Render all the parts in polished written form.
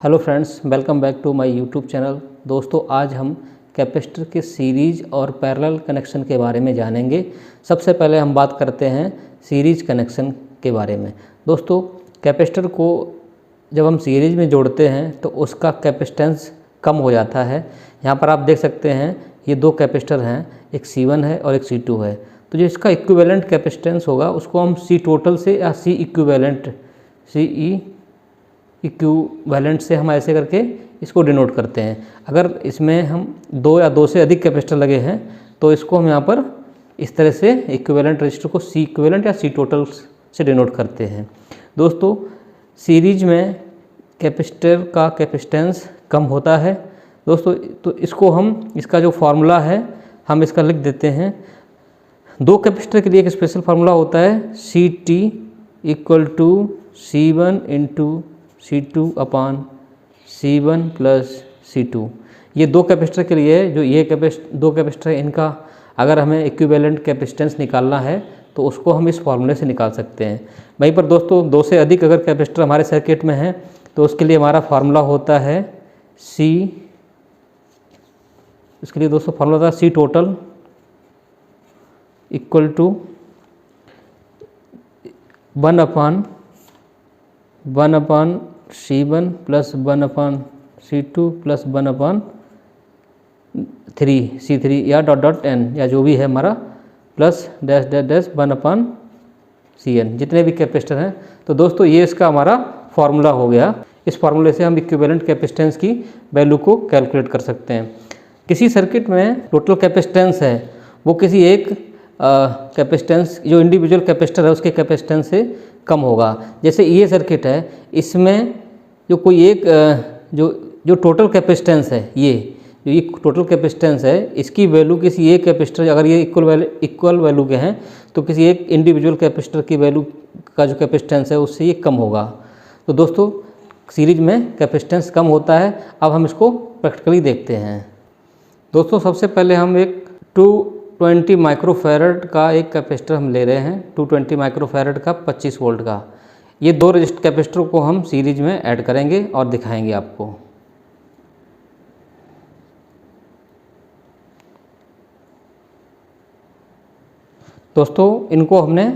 Hello friends, welcome back to my YouTube channel. दोस्तों, आज हम कैपेसिटर के सीरीज और पैरेलल कनेक्शन के बारे में जानेंगे। सबसे पहले हम बात करते हैं सीरीज कनेक्शन के बारे में। दोस्तों, कैपेसिटर को जब हम सीरीज में जोड़ते हैं तो उसका कैपेसिटेंस कम हो जाता है। यहाँ पर आप देख सकते हैं ये दो कैपेसिटर हैं, एक C1 है और एक C2 है। तो जो इसका इक्विवेलेंट कैपेसिटेंस होगा उसको हम C टोटल से या C इक्विवेलेंट से हम ऐसे करके इसको डिनोट करते हैं। अगर इसमें हम दो या दो से अधिक कैपेसिटर लगे हैं तो इसको हम यहाँ पर इस तरह से इक्विवेलेंट रजिस्टर को C इक्विवेलेंट या C टोटल से डिनोट करते हैं। दोस्तों, सीरीज में कैपेसिटर का कैपेसिटेंस कम होता है। दोस्तों, तो इसको हम इसका जो फार्मूला है हम इसका लिख देते हैं। दो कैपेसिटर के लिए एक स्पेशल फार्मूला होता है CT equal to C1 into C2 upon C1 plus C2। ये दो कैपेसिटर के लिए जो ये दो कैपेसिटर है, इनका अगर हमें इक्विवेलेंट कैपेसिटेंस निकालना है तो उसको हम इस फार्मूले से निकाल सकते हैं। वहीं पर दोस्तों, दो से अधिक अगर कैपेसिटर हमारे सर्किट में हैं तो उसके लिए हमारा फार्मूला होता है इसके लिए दोस्तों फार्मूला होता है C total equal to 1 upon C1 plus 1 upon C2 plus 1 upon 3 C3 या .n या जो भी है हमारा plus dash dash dash 1 upon Cn, जितने भी कैपेसिटर हैं। तो दोस्तों, ये इसका हमारा फार्मूला हो गया। इस फार्मूले से हम इक्विवेलेंट कैपेसिटेंस की वैल्यू को कैलकुलेट कर सकते हैं। किसी सर्किट में टोटल कैपेसिटेंस है वो किसी एक कैपेसिटेंस जो इंडिविजुअल कैपेसिटर है उसके कैपेसिटेंस से कम होगा। जैसे ये सर्किट है, इसमें जो कोई एक जो टोटल कैपेसिटेंस है, ये टोटल कैपेसिटेंस है, इसकी वैल्यू किसी एक कैपेसिटर, अगर ये इक्वल वैल्यू के हैं तो किसी एक इंडिविजुअल कैपेसिटर की वैल्यू का जो कैपेसिटेंस है उससे ये कम होगा। तो दोस्तों, सीरीज में कैपेसिटेंस कम होता है। अब हम इसको प्रैक्टिकली देखते हैं। दोस्तों, सबसे पहले हम एक 220 माइक्रोफैरड का एक कैपेसिटर हम ले रहे हैं, 220 माइक्रोफैरड का 25 वोल्ट का। ये दो रजिस्टर कैपेसिटर को हम सीरीज में ऐड करेंगे और दिखाएंगे आपको। दोस्तों, इनको हमने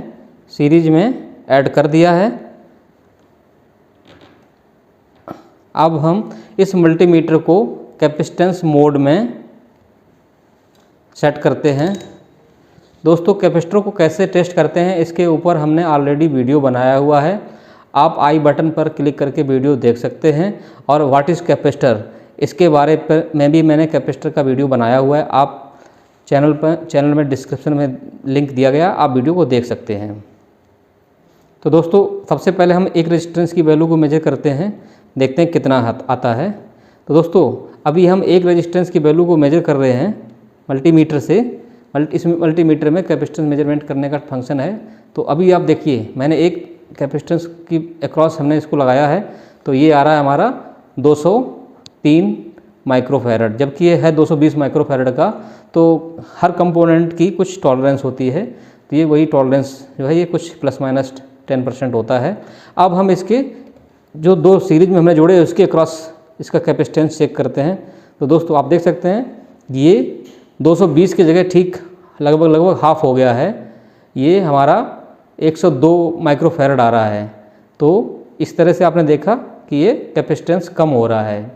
सीरीज में ऐड कर दिया है। अब हम इस मल्टीमीटर को कैपेसिटेंस मोड में सेट करते हैं। दोस्तों, कैपेसिटर को कैसे टेस्ट करते हैं इसके ऊपर हमने ऑलरेडी वीडियो बनाया हुआ है। आप आई बटन पर क्लिक करके वीडियो देख सकते हैं। और व्हाट इज़ कैपेसिटर, इसके बारे में भी मैंने कैपेसिटर का वीडियो बनाया हुआ है। आप चैनल में डिस्क्रिप्शन में लिंक दिया गया, आप वीडियो को देख सकते हैं। तो दोस्तों, सबसे पहले हम एक रेजिस्टेंस की वैल्यू को मेजर करते हैं, देखते हैं कितना आता है। तो दोस्तों, अभी हम एक रेजिस्टेंस की वैल्यू को मेजर कर रहे हैं मल्टीमीटर से। इस मल्टीमीटर में कैपेसिटेंस मेजरमेंट करने का फंक्शन है। तो अभी आप देखिए, मैंने एक कैपेसिटेंस की अक्रॉस हमने इसको लगाया है, तो ये आ रहा है हमारा 203 माइक्रोफैरड, जबकि ये है 220 माइक्रोफैरड का। तो हर कंपोनेंट की कुछ टॉलरेंस होती है, तो ये वही टॉलरेंस जो है ये कुछ प्लस माइनस 10% होता है। अब हम इसके जो दो सीरीज में हमने जोड़े उसके अक्रॉस इसका कैपेसिटेंस चेक करते हैं। तो दोस्तों, आप देख सकते हैं ये 220 की जगह ठीक लगभग हाफ हो गया है। ये हमारा 102 माइक्रोफैरड आ रहा है। तो इस तरह से आपने देखा कि ये कैपेसिटेंस कम हो रहा है।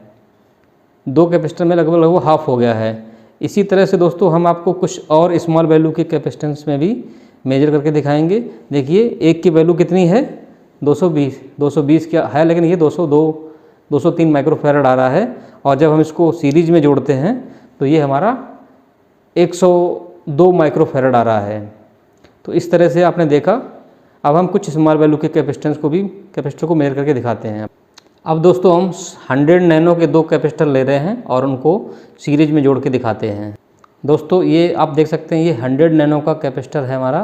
दो कैपेसिटर में लगभग हाफ हो गया है। इसी तरह से दोस्तों, हम आपको कुछ और स्मॉल वैल्यू के कैपेसिटेंस में भी मेजर करके दिखाएंगे। देखिए, एक की वैल्यू कितनी है 220 क्या है, लेकिन ये 203 माइक्रोफैरड आ रहा है। और जब हम इसको सीरीज में जोड़ते हैं तो ये हमारा 102 माइक्रोफैरड आ रहा है। तो इस तरह से आपने देखा। अब हम कुछ स्मॉल वैल्यू के कैपेसिटर को मेजर करके दिखाते हैं। अब दोस्तों, हम 100 नैनो के दो कैपेसिटर ले रहे हैं और उनको सीरीज में जोड़ के दिखाते हैं। दोस्तों, ये आप देख सकते हैं, ये 100 नैनो का कैपेसिटर है हमारा,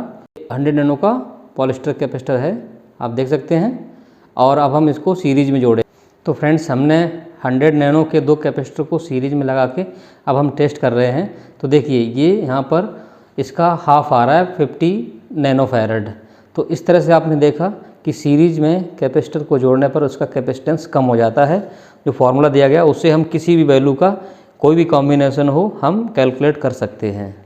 100 नैनो का पॉलिस्टर कैपेसिटर है, आप देख सकते हैं। और अब हम इसको सीरीज में जोड़े। तो फ्रेंड्स, हमने 100 नैनो के दो कैपेसिटर को सीरीज में लगा के अब हम टेस्ट कर रहे हैं। तो देखिए, ये यहाँ पर इसका हाफ आ रहा है 50 नैनोफैरड। तो इस तरह से आपने देखा कि सीरीज में कैपेसिटर को जोड़ने पर उसका कैपेसिटेंस कम हो जाता है। जो फार्मूला दिया गया उससे हम किसी भी वैल्यू का कोई भी कॉम्बिनेशन हो हम कैलकुलेट कर सकते हैं।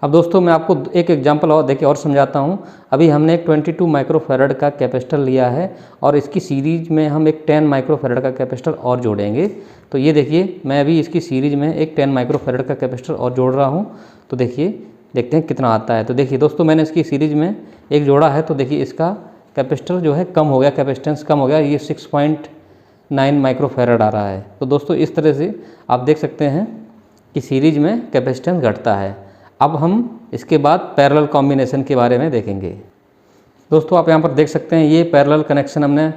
अब दोस्तों मैं आपको एक एग्जांपल और देके और समझाता हूँ। अभी हमने एक 22 माइक्रोफैरड का कैपेसिटर लिया है और इसकी सीरीज में हम एक 10 माइक्रोफैरड का कैपेसिटर और जोड़ेंगे। तो ये देखिए मैं अभी इसकी सीरीज में एक 10 माइक्रोफैरड का कैपेसिटर और जोड़ रहा हूँ। तो देखिए देखते हैं कितना आता है। तो देखिए दोस्तों मैंने इसकी सीरीज में एक जोड़ा है, तो देखिए इसका कैपेसिटर जो है कम हो गया, कैपेसिटेंस कम हो गया, ये 6.9 माइक्रोफैरड आ रहा है। तो दोस्तों इस तरह से आप देख सकते हैं कि सीरीज में कैपेसिटेंस घटता है। अब हम इसके बाद पैरेलल कॉम्बिनेशन के बारे में देखेंगे। दोस्तों आप यहाँ पर देख सकते हैं ये पैरेलल कनेक्शन हमने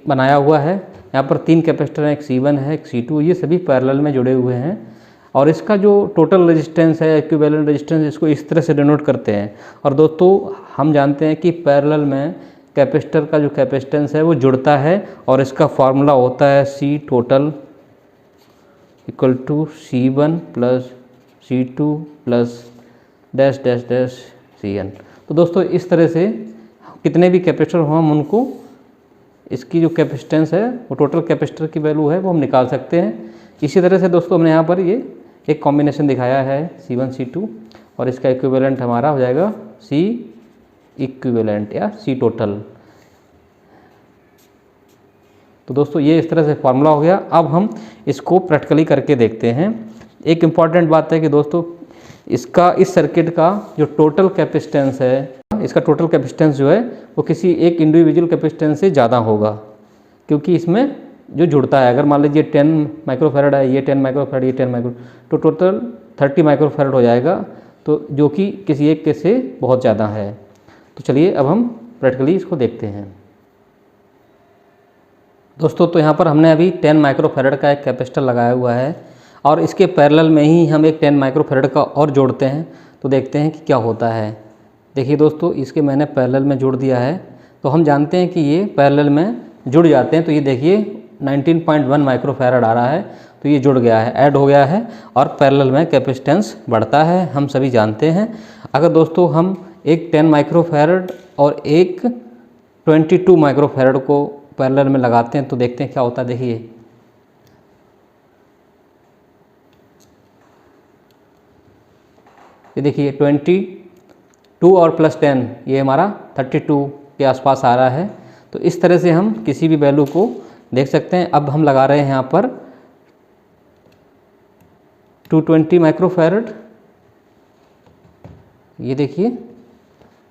बनाया हुआ है। यहाँ पर 3 कैपेसिटर हैं, एक C1 है, एक C2, ये सभी पैरेलल में जुड़े हुए हैं। और इसका जो टोटल रेजिस्टेंस है, इक्विवेलेंट रेजिस्टेंस, इसको इस तरह से डिनोट करते हैं। और दोस्तों हम जानते हैं कि पैरेलल में कैपेसिटर का जो कैपेसिटेंस है वो जुड़ता है और इसका फार्मूला होता है C total equal to C1 plus C2 plus dash dash dash Cn। तो दोस्तों इस तरह से कितने भी कैपेसिटर हो हम उनको इसकी जो कैपेसिटेंस है वो टोटल कैपेसिटर की वैल्यू है वो हम निकाल सकते हैं। इसी तरह से दोस्तों हमने यहाँ पर ये एक कॉम्बिनेशन दिखाया है C1 C2 और इसका इक्विवेलेंट हमारा हो जाएगा C इक्विवेलेंट या C टोटल। तो दोस्तों ये इस तरह से फार्मूला हो गया। अब हम इसको प्रैक्टिकली करके देखते हैं। एक इम्पॉर्टेंट बात है कि दोस्तों इसका इस सर्किट का जो टोटल कैपेसिटेंस है, इसका टोटल कैपेसिटेंस जो है वो किसी एक इंडिविजुअल कैपेसिटेंस से ज़्यादा होगा, क्योंकि इसमें जो जुड़ता है, अगर मान लीजिए 10 माइक्रोफैरड है, ये 10 माइक्रोफैरड, ये 10 माइक्रो, तो टोटल 30 माइक्रोफैरड हो जाएगा, तो जो कि किसी एक के से बहुत ज़्यादा है। तो चलिए अब हम प्रैक्टिकली इसको देखते हैं। दोस्तों तो यहाँ पर हमने अभी 10 माइक्रोफैरड का एक कैपेसिटर लगाया हुआ है और इसके पैरेलल में ही हम एक 10 माइक्रोफैरड का और जोड़ते हैं। तो देखते हैं कि क्या होता है। देखिए दोस्तों इसके मैंने पैरेलल में जोड़ दिया है, तो हम जानते हैं कि ये पैरेलल में जुड़ जाते हैं। तो ये देखिए 19.1 माइक्रोफैरड आ रहा है, तो ये जुड़ गया है, ऐड हो गया है और पैरेलल में कैपेसिटेंस बढ़ता है, हम सभी जानते हैं। अगर दोस्तों हम एक 10 माइक्रोफैरड और एक 22 माइक्रोफैरड को पैरेलल में लगाते हैं तो देखते हैं क्या होता है। देखिए ये देखिए 22 और प्लस 10 ये हमारा 32 के आसपास आ रहा है। तो इस तरह से हम किसी भी वैल्यू को देख सकते हैं। अब हम लगा रहे हैं यहाँ पर 220 माइक्रोफैरड, ये देखिए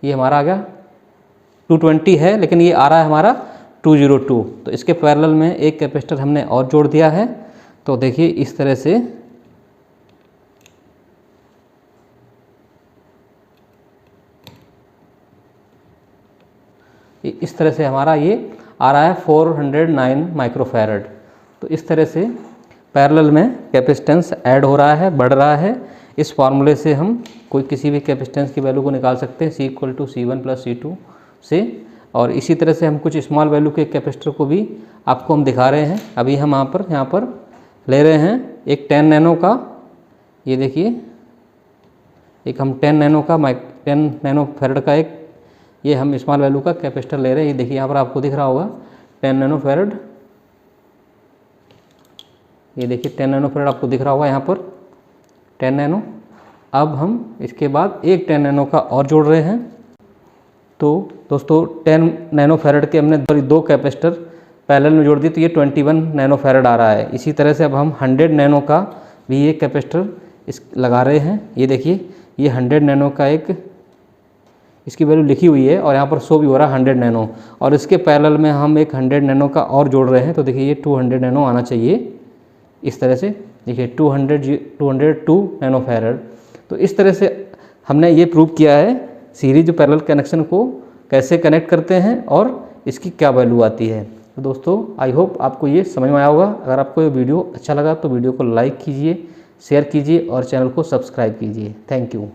ये हमारा आ गया 220 है, लेकिन ये आ रहा है हमारा 202। तो इसके पैरेलल में एक कैपेसिटर हमने और जोड़ दिया है। तो देखिए इस तरह से हमारा ये आ रहा है 409 माइक्रोफैरड। तो इस तरह से पैरेलल में कैपेसिटेंस ऐड हो रहा है, बढ़ रहा है। इस फार्मूले से हम कोई किसी भी कैपेसिटेंस की वैल्यू को निकाल सकते हैं, C equal to C1 plus C2 से। और इसी तरह से हम कुछ स्मॉल वैल्यू के कैपेसिटर को भी आपको हम दिखा रहे हैं। अभी हम यहाँ पर ले रहे हैं एक 10 नैनो का, ये देखिए एक हम 10 नैनो फैरड का एक ये हम स्मॉल वैल्यू का कैपेसिटर ले रहे हैं। ये देखिए यहाँ पर आपको दिख रहा होगा 10 नैनो फैरड, ये देखिए 10 नैनो फैरड आपको दिख रहा होगा यहाँ पर 10 नैनो। अब हम इसके बाद एक 10 नैनो का और जोड़ रहे हैं। तो दोस्तों 10 नैनो फैरड के हमने 2 कैपेसिटर पैरेलल में जोड़ दिए, तो ये 21 नैनो फैरड आ रहा है। इसी तरह से अब हम 100 नैनो का भी एक कैपेसिटर लगा रहे हैं। ये देखिए ये 100 नैनो का एक इसकी वैल्यू लिखी हुई है और यहाँ पर शो भी हो रहा है 100 नैनो, और इसके पैरेलल में हम एक 100 नैनो का और जोड़ रहे हैं। तो देखिए ये 200 नैनो आना चाहिए इस तरह से, देखिए 202 नैनो फैरड। तो इस तरह से हमने ये प्रूव किया है सीरीज पैरेलल कनेक्शन को कैसे कनेक्ट करते हैं और इसकी क्या वैल्यू आती है। तो दोस्तों आई होप आपको ये समझ में आया होगा। अगर आपको ये वीडियो अच्छा लगा तो वीडियो को लाइक कीजिए, शेयर कीजिए और चैनल को सब्सक्राइब कीजिए। Thank you.